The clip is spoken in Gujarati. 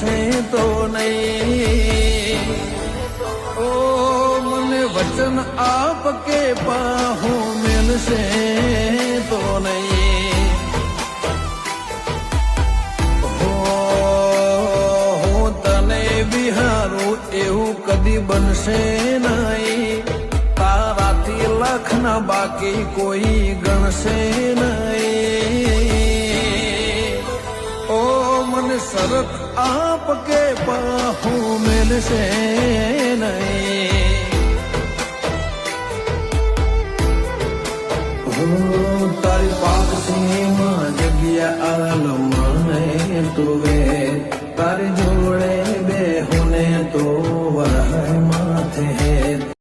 બનશે તો નહીં. ઓ મને વચન આપ કે પાહું મેલશે તો નહીં. હું તને વિહારું એવું કદી બનશે નહીં. તારાથી લાખના બાકી કોઈ ગણશે નહીં. ઓ મને સરક આપ કે પાહું મેલશે નહીં. હું તારી પાસેમાં જગ્યા આલમને તું